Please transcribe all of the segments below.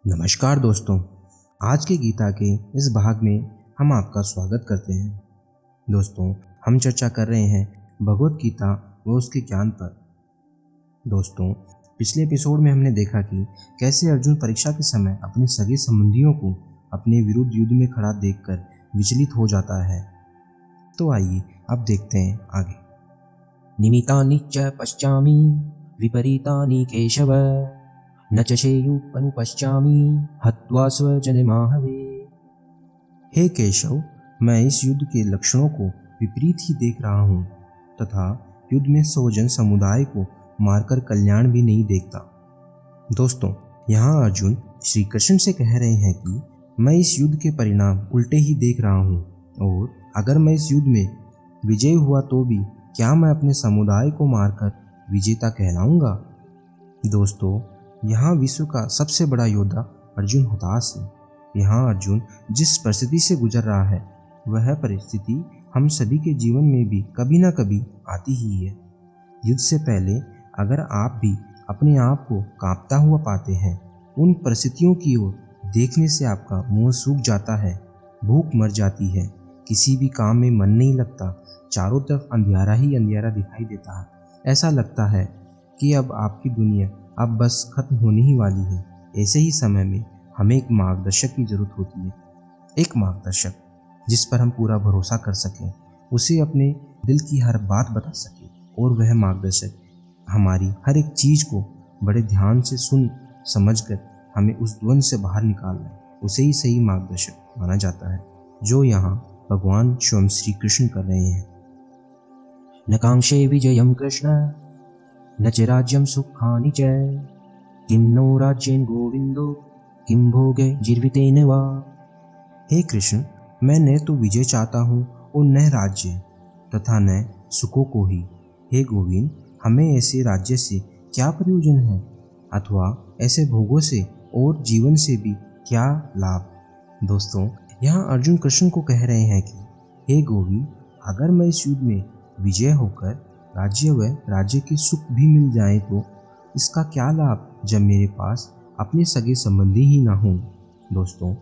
नमस्कार दोस्तों, आज के गीता के इस भाग में हम आपका स्वागत करते हैं। दोस्तों, हम चर्चा कर रहे हैं भगवत गीता व उसके ज्ञान पर। दोस्तों, पिछले एपिसोड में हमने देखा कि कैसे अर्जुन परीक्षा के समय अपने सगे संबंधियों को अपने विरुद्ध युद्ध में खड़ा देखकर विचलित हो जाता है। तो आइए अब देखते हैं आगे। निमितानि च पश्चामि विपरीतानि केशव न च अनुपश्चामि हत्वा स्वजनमाहवे। हे केशव, मैं इस युद्ध के लक्षणों को विपरीत ही देख रहा हूँ तथा युद्ध में स्वजन समुदाय को मारकर कल्याण भी नहीं देखता। दोस्तों, यहाँ अर्जुन श्री कृष्ण से कह रहे हैं कि मैं इस युद्ध के परिणाम उल्टे ही देख रहा हूँ और अगर मैं इस युद्ध में विजय हुआ तो भी क्या मैं अपने समुदाय को मारकर विजेता कहलाऊंगा। दोस्तों, यहाँ विश्व का सबसे बड़ा योद्धा अर्जुन हताश है। यहाँ अर्जुन जिस परिस्थिति से गुजर रहा है वह परिस्थिति हम सभी के जीवन में भी कभी ना कभी आती ही है। युद्ध से पहले अगर आप भी अपने आप को कांपता हुआ पाते हैं, उन परिस्थितियों की ओर देखने से आपका मुंह सूख जाता है, भूख मर जाती है, किसी भी काम में मन नहीं लगता, चारों तरफ अंधियारा ही अंधियारा दिखाई देता है, ऐसा लगता है कि अब आपकी दुनिया अब बस खत्म होने ही वाली है। ऐसे ही समय में हमें एक मार्गदर्शक की जरूरत होती है। एक मार्गदर्शक जिस पर हम पूरा भरोसा कर सकें, उसे अपने दिल की हर बात बता सके और वह मार्गदर्शक हमारी हर एक चीज़ को बड़े ध्यान से सुन समझकर हमें उस द्वंद से बाहर निकालना है, उसे ही सही मार्गदर्शक माना जाता है, जो यहाँ भगवान स्वयं श्री कृष्ण कर रहे हैं। न कांक्षे विजयं कृष्ण न च राज्यं सुखानि च किं नो राज्येन गोविन्दो किं भोगे जीवितेन वा। हे कृष्ण, मैं न तो विजय चाहता हूँ और न राज्य तथा न सुखों को ही। हे गोविंद, हमें ऐसे राज्य से क्या प्रयोजन है अथवा ऐसे भोगों से और जीवन से भी क्या लाभ। दोस्तों, यहाँ अर्जुन कृष्ण को कह रहे हैं कि हे गोविंद, अगर मैं इस युद्ध में विजय होकर राज्य व राज्य के सुख भी मिल जाए तो इसका क्या लाभ जब मेरे पास अपने सगे संबंधी ही ना हों। दोस्तों,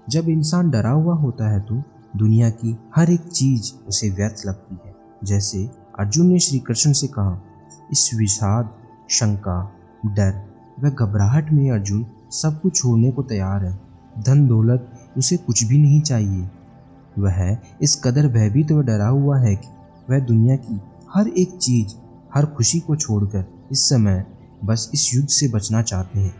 जब इंसान डरा हुआ होता है तो दुनिया की हर एक चीज उसे व्यर्थ लगती है। जैसे अर्जुन ने श्री कृष्ण से कहा, इस विषाद, शंका, डर व घबराहट में अर्जुन सब कुछ छोड़ने को तैयार है। धन दौलत उसे कुछ भी नहीं चाहिए। वह इस कदर भयभीत व डरा हुआ है कि वह दुनिया की हर एक चीज, हर खुशी को छोड़कर इस समय बस इस युद्ध से बचना चाहते हैं।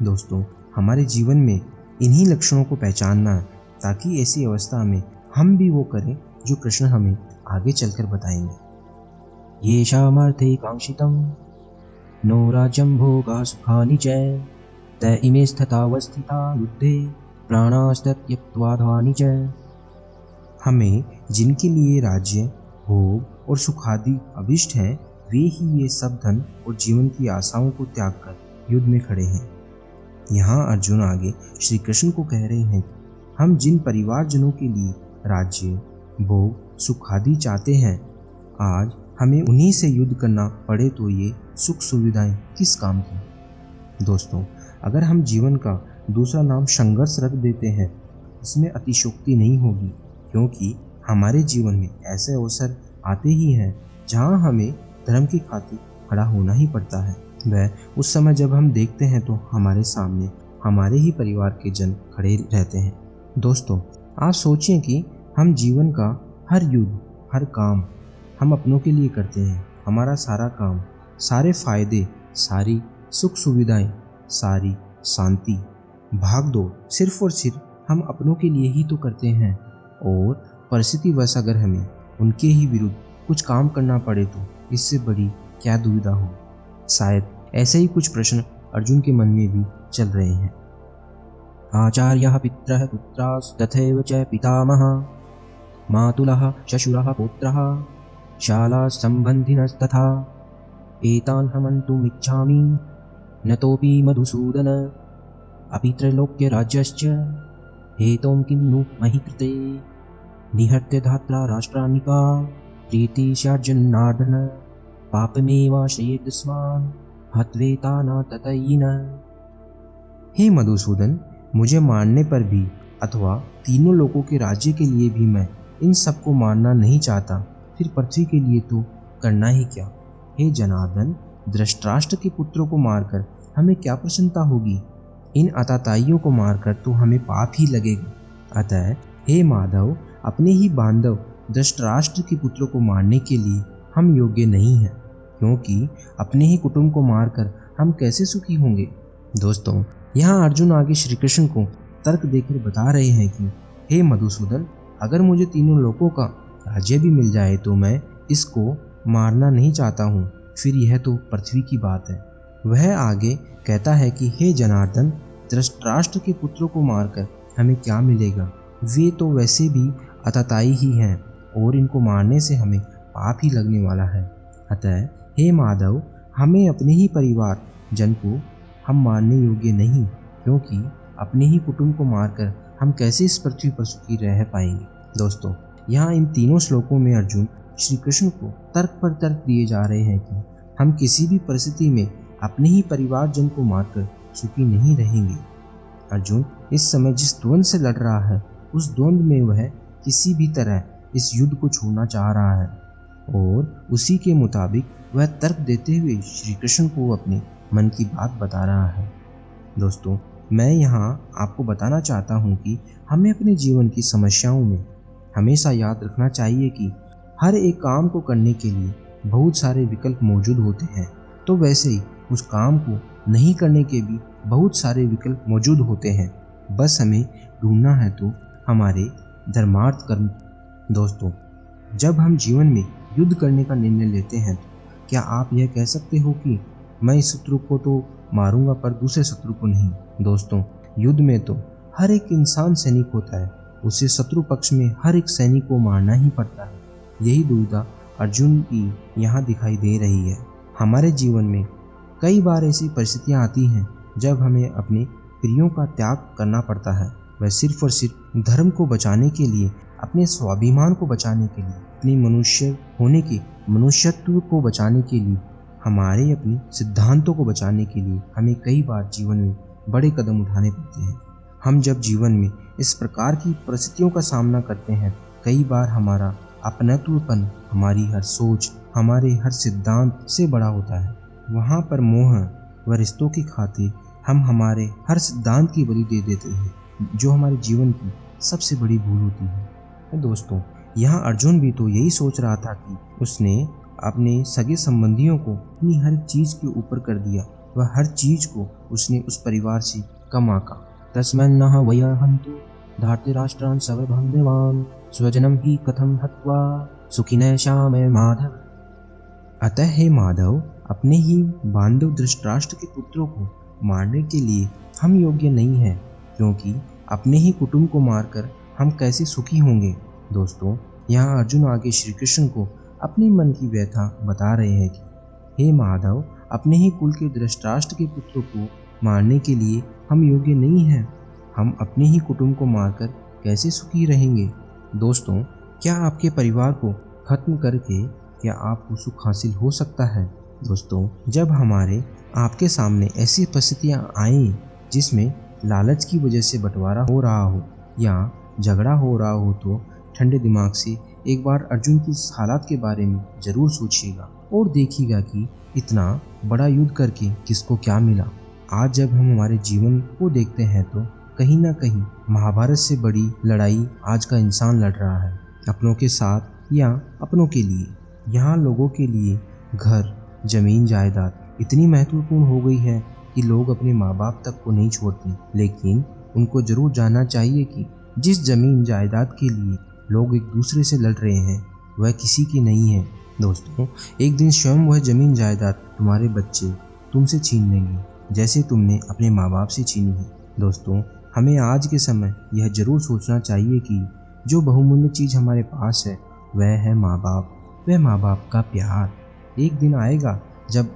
दोस्तों, हमारे जीवन में इन्हीं लक्षणों को पहचानना है ताकि ऐसी अवस्था में हम भी वो करें जो कृष्ण हमें आगे चलकर बताएंगे। येषामर्थे कांक्षितं नो राज्यं भोगा सुखानि च त इमे स्थितावस्थिता युद्धे प्राणास्तत्यक्त्वा धानि च। हमें जिनके लिए राज्य, भोग और सुखादि अभिष्ट हैं, वे ही ये सब धन और जीवन की आशाओं को त्याग कर युद्ध में खड़े हैं। यहाँ अर्जुन आगे श्री कृष्ण को कह रहे हैं कि हम जिन परिवारजनों के लिए राज्य, भोग, सुखादि चाहते हैं, आज हमें उन्हीं से युद्ध करना पड़े तो ये सुख सुविधाएं किस काम की। दोस्तों, अगर हम जीवन का दूसरा नाम संघर्ष रख देते हैं, इसमें अतिशयोक्ति नहीं होगी, क्योंकि हमारे जीवन में ऐसे अवसर आते ही हैं जहां हमें धर्म की खातिर खड़ा होना ही पड़ता है। वह उस समय जब हम देखते हैं तो हमारे सामने हमारे ही परिवार के जन खड़े रहते हैं। दोस्तों, आप सोचिए कि हम जीवन का हर युद्ध, हर काम हम अपनों के लिए करते हैं। हमारा सारा काम, सारे फायदे, सारी सुख सुविधाएं, सारी शांति, भाग दौड़ सिर्फ और सिर्फ हम अपनों के लिए ही तो करते हैं। और परिस्थितिवश अगर हमें उनके ही विरुद्ध कुछ काम करना पड़े तो इससे बड़ी क्या दुविधा हो। शायद ऐसे ही कुछ प्रश्न अर्जुन के मन में भी चल रहे हैं। आचार्यः पितरः पुत्रास् तथैव च पितामहः मातुलः श्वशुरः पौत्रः शालासम्बन्धिनस्तथा एतान् हन्तुमिच्छामि न तोऽपि मधुसूदन अपि त्रैलोक्यराज्यश्च हेतों किं नु महि कृते निहत्य धात्रा राष्ट्रान्निका प्रीति स्याज्जनार्दन पापमेवाश्रयेदस्मान् हत्वेता न ततयिन। हे मधुसूदन, मुझे मारने पर भी अथवा तीनों लोगों के राज्य के लिए भी मैं इन सबको मारना नहीं चाहता, फिर पृथ्वी के लिए तो करना ही क्या। हे जनार्दन, धृतराष्ट्र के पुत्रों को मारकर हमें क्या प्रसन्नता होगी? इन अताताइयों को मारकर तो हमें पाप ही लगेगा। अतः हे माधव, अपने ही बांधव धृतराष्ट्र के पुत्रों को मारने के लिए हम योग्य नहीं हैं, क्योंकि अपने ही कुटुंब को मारकर हम कैसे सुखी होंगे। दोस्तों, यहाँ अर्जुन आगे श्री कृष्ण को तर्क देकर बता रहे हैं कि हे मधुसूदन, अगर मुझे तीनों लोकों का राज्य भी मिल जाए तो मैं इसको मारना नहीं चाहता हूँ, फिर यह तो पृथ्वी की बात है। वह आगे कहता है कि हे जनार्दन, धृतराष्ट्र के पुत्रों को मारकर हमें क्या मिलेगा? वे तो वैसे भी अताताई ही हैं और इनको मारने से हमें पाप ही लगने वाला है। अतः हे माधव, हमें अपने ही परिवार जन को हम मारने योग्य नहीं, क्योंकि अपने ही कुटुंब को मारकर हम कैसे इस पृथ्वी पर सुखी रह पाएंगे। दोस्तों, यहाँ इन तीनों श्लोकों में अर्जुन श्री कृष्ण को तर्क पर तर्क दिए जा रहे हैं कि हम किसी भी परिस्थिति में अपने ही परिवारजन को मारकर सुखी नहीं रहेंगे। अर्जुन इस समय जिस द्वंद्व से लड़ रहा है, उस द्वंद्व में वह किसी भी तरह इस युद्ध को छोड़ना चाह रहा है और उसी के मुताबिक वह तर्क देते हुए श्री कृष्ण को अपने मन की बात बता रहा है। दोस्तों, मैं यहाँ आपको बताना चाहता हूँ कि हमें अपने जीवन की समस्याओं में हमेशा याद रखना चाहिए कि हर एक काम को करने के लिए बहुत सारे विकल्प मौजूद होते हैं, तो वैसे ही उस काम को नहीं करने के भी बहुत सारे विकल्प मौजूद होते हैं। बस हमें ढूंढना है तो हमारे धर्मार्थ कर्म। दोस्तों, जब हम जीवन में युद्ध करने का निर्णय लेते हैं, तो क्या आप यह कह सकते हो कि मैं इस शत्रु को तो मारूंगा पर दूसरे शत्रु को नहीं? दोस्तों, युद्ध में तो हर एक इंसान सैनिक होता है, उसे शत्रु पक्ष में हर एक सैनिक को मारना ही पड़ता है। यही दुविधा अर्जुन की यहाँ दिखाई दे रही है। हमारे जीवन में कई बार ऐसी परिस्थितियाँ आती हैं जब हमें अपने प्रियों का त्याग करना पड़ता है। वह सिर्फ और सिर्फ धर्म को बचाने के लिए, अपने स्वाभिमान को बचाने के लिए, अपनी मनुष्य होने के मनुष्यत्व को बचाने के लिए, हमारे अपने सिद्धांतों को बचाने के लिए हमें कई बार जीवन में बड़े कदम उठाने पड़ते हैं। हम जब जीवन में इस प्रकार की परिस्थितियों का सामना करते हैं, कई बार हमारा अपनत्वपन, हमारी हर सोच, हमारे हर सिद्धांत से बड़ा होता है। वहाँ पर मोह व रिश्तों की खातिर हम हमारे हर सिद्धांत की बलि दे देते हैं, जो हमारे जीवन की सबसे बड़ी भूल होती है। दोस्तों, यहाँ अर्जुन भी तो यही सोच रहा था कि उसने अपने सगे संबंधियों को अपनी हर चीज़ के ऊपर कर दिया, वह हर चीज़ को उसने उस परिवार से कम आंका। तस्मन्नः वयहन्तु धार्तराष्ट्रान् सर्वबान्धवान् स्वजनं हि कथं हत्वा सुखिनः श्यामे माधव। अतः हे माधव, अपने ही बांधव धृतराष्ट्र के पुत्रों को मारने के लिए हम योग्य नहीं हैं, क्योंकि अपने ही कुटुंब को मारकर हम कैसे सुखी होंगे। दोस्तों, यहाँ अर्जुन आगे श्री कृष्ण को अपने मन की व्यथा बता रहे हैं कि हे माधव, अपने ही कुल के धृतराष्ट्र के पुत्रों को मारने के लिए हम योग्य नहीं हैं। हम अपने ही कुटुंब को मारकर कैसे सुखी रहेंगे। दोस्तों, क्या आपके परिवार को खत्म करके क्या आपको सुख हासिल हो सकता है? दोस्तों, जब हमारे आपके सामने ऐसी परिस्थितियाँ आएँ जिसमें लालच की वजह से बंटवारा हो रहा हो या झगड़ा हो रहा हो, तो ठंडे दिमाग से एक बार अर्जुन की इस हालात के बारे में ज़रूर सोचिएगा और देखिएगा कि इतना बड़ा युद्ध करके किसको क्या मिला। आज जब हम हमारे जीवन को देखते हैं तो कहीं ना कहीं महाभारत से बड़ी लड़ाई आज का इंसान लड़ रहा है, अपनों के साथ या अपनों के लिए। यहाँ लोगों के लिए घर, जमीन, जायदाद इतनी महत्वपूर्ण हो गई है कि लोग अपने माँ बाप तक को नहीं छोड़ते, लेकिन उनको जरूर जानना चाहिए कि जिस जमीन जायदाद के लिए लोग एक दूसरे से लड़ रहे हैं वह किसी की नहीं है। दोस्तों, एक दिन स्वयं वह जमीन जायदाद तुम्हारे बच्चे तुमसे छीन लेंगे, जैसे तुमने अपने माँ बाप से छीनी है। दोस्तों, हमें आज के समय यह जरूर सोचना चाहिए कि जो बहुमूल्य चीज़ हमारे पास है वह है माँ बाप, वह माँ बाप का प्यार। एक दिन आएगा जब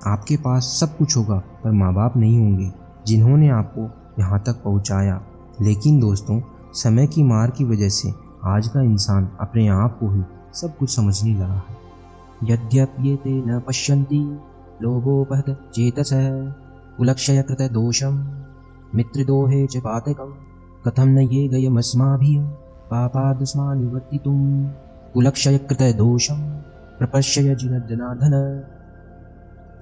आपके पास सब कुछ होगा पर माँ बाप नहीं होंगे जिन्होंने आपको यहाँ तक पहुँचाया। लेकिन दोस्तों, समय की मार की वजह से आज का इंसान अपने आप को ही सब कुछ समझने लगा है। यद्यप्येते न पश्यन्ति लोभोपहत चेतसः कुलक्षय कृत दोषं मित्रदोहे च पातकं कथं न ये गयमस्माभिः पापादस्मा निवर्तितुं कुलक्षयकृतदोषं प्रपश्य जिनदनाधन।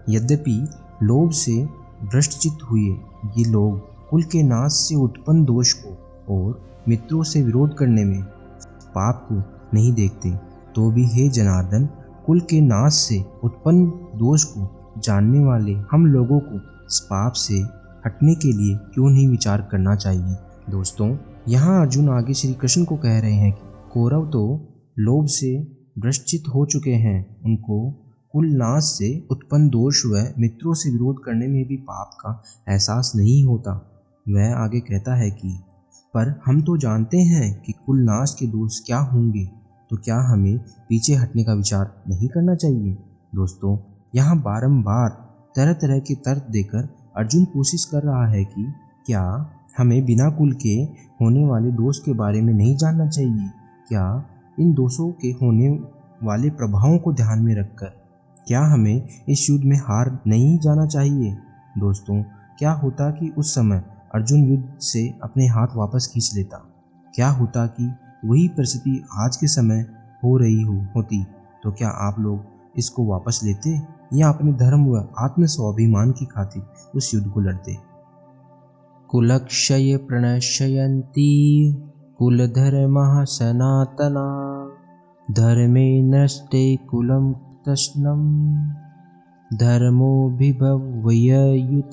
यद्यपि लोभ से भ्रष्टचित्त हुए ये लोग कुल के नाश से उत्पन्न दोष को और मित्रों से विरोध करने में पाप को नहीं देखते, तो भी हे जनार्दन, कुल के नाश से उत्पन्न दोष को जानने वाले हम लोगों को इस पाप से हटने के लिए क्यों नहीं विचार करना चाहिए। दोस्तों, यहाँ अर्जुन आगे श्री कृष्ण को कह रहे हैं कि कौरव तो लोभ से भ्रष्टचित्त हो चुके हैं, उनको कुल नाश से उत्पन्न दोष व मित्रों से विरोध करने में भी पाप का एहसास नहीं होता। वह आगे कहता है कि पर हम तो जानते हैं कि कुल नाश के दोष क्या होंगे, तो क्या हमें पीछे हटने का विचार नहीं करना चाहिए। दोस्तों, यहाँ बारंबार तरह तरह के तर्क देकर अर्जुन कोशिश कर रहा है कि क्या हमें बिना कुल के होने वाले दोष के बारे में नहीं जानना चाहिए, क्या इन दोषों के होने वाले प्रभावों को ध्यान में रखकर क्या हमें इस युद्ध में हार नहीं जाना चाहिए। दोस्तों, क्या होता कि उस समय अर्जुन युद्ध से अपने हाथ वापस खींच लेता, क्या होता कि वही परिस्थिति आज के समय हो रही होती, तो क्या आप लोग इसको वापस लेते या अपने धर्म व आत्म स्वाभिमान की खातिर उस युद्ध को लड़ते। कुलक्षय प्रणश्यन्ति कुलधर्मः सनातना धर्मे नष्टे कुलं तस्नं धर्मोऽभिभव्ययुत।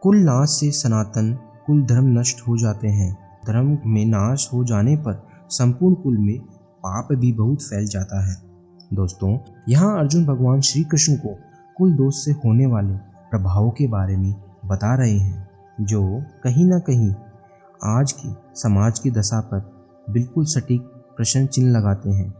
कुल नाश से सनातन कुल धर्म नष्ट हो जाते हैं। धर्म में नाश हो जाने पर संपूर्ण कुल में पाप भी बहुत फैल जाता है। दोस्तों, यहाँ अर्जुन भगवान श्री कृष्ण को कुल दोष से होने वाले प्रभावों के बारे में बता रहे हैं, जो कहीं ना कहीं आज की समाज की दशा पर बिल्कुल सटीक प्रश्न चिन्ह लगाते हैं।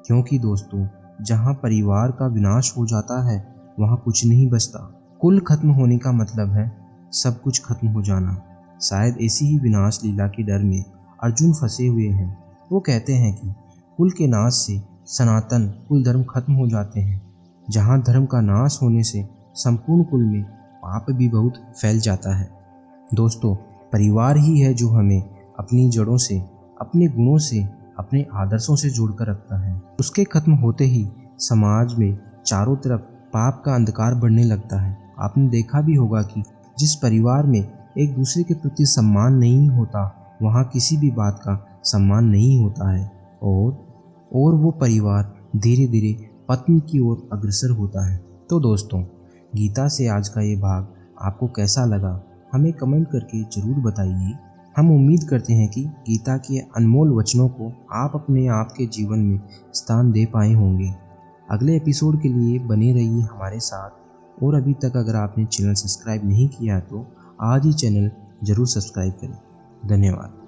क्योंकि दोस्तों, जहाँ परिवार का विनाश हो जाता है वहाँ कुछ नहीं बचता। कुल खत्म होने का मतलब है सब कुछ खत्म हो जाना। शायद ऐसी ही विनाश लीला के डर में अर्जुन फंसे हुए हैं। वो कहते हैं कि कुल के नाश से सनातन कुल धर्म खत्म हो जाते हैं। जहाँ धर्म का नाश होने से संपूर्ण कुल में पाप भी बहुत फैल जाता है। दोस्तों, परिवार ही है जो हमें अपनी जड़ों से, अपने गुणों से, अपने आदर्शों से जोड़कर रखता है। उसके खत्म होते ही समाज में चारों तरफ पाप का अंधकार बढ़ने लगता है। आपने देखा भी होगा कि जिस परिवार में एक दूसरे के प्रति सम्मान नहीं होता, वहाँ किसी भी बात का सम्मान नहीं होता है और वो परिवार धीरे धीरे पतन की ओर अग्रसर होता है। तो दोस्तों, गीता से आज का ये भाग आपको कैसा लगा, हमें कमेंट करके ज़रूर बताइए। हम उम्मीद करते हैं कि गीता के अनमोल वचनों को आप अपने आप के जीवन में स्थान दे पाए होंगे। अगले एपिसोड के लिए बने रहिए हमारे साथ। और अभी तक अगर आपने चैनल सब्सक्राइब नहीं किया तो आज ही चैनल ज़रूर सब्सक्राइब करें। धन्यवाद।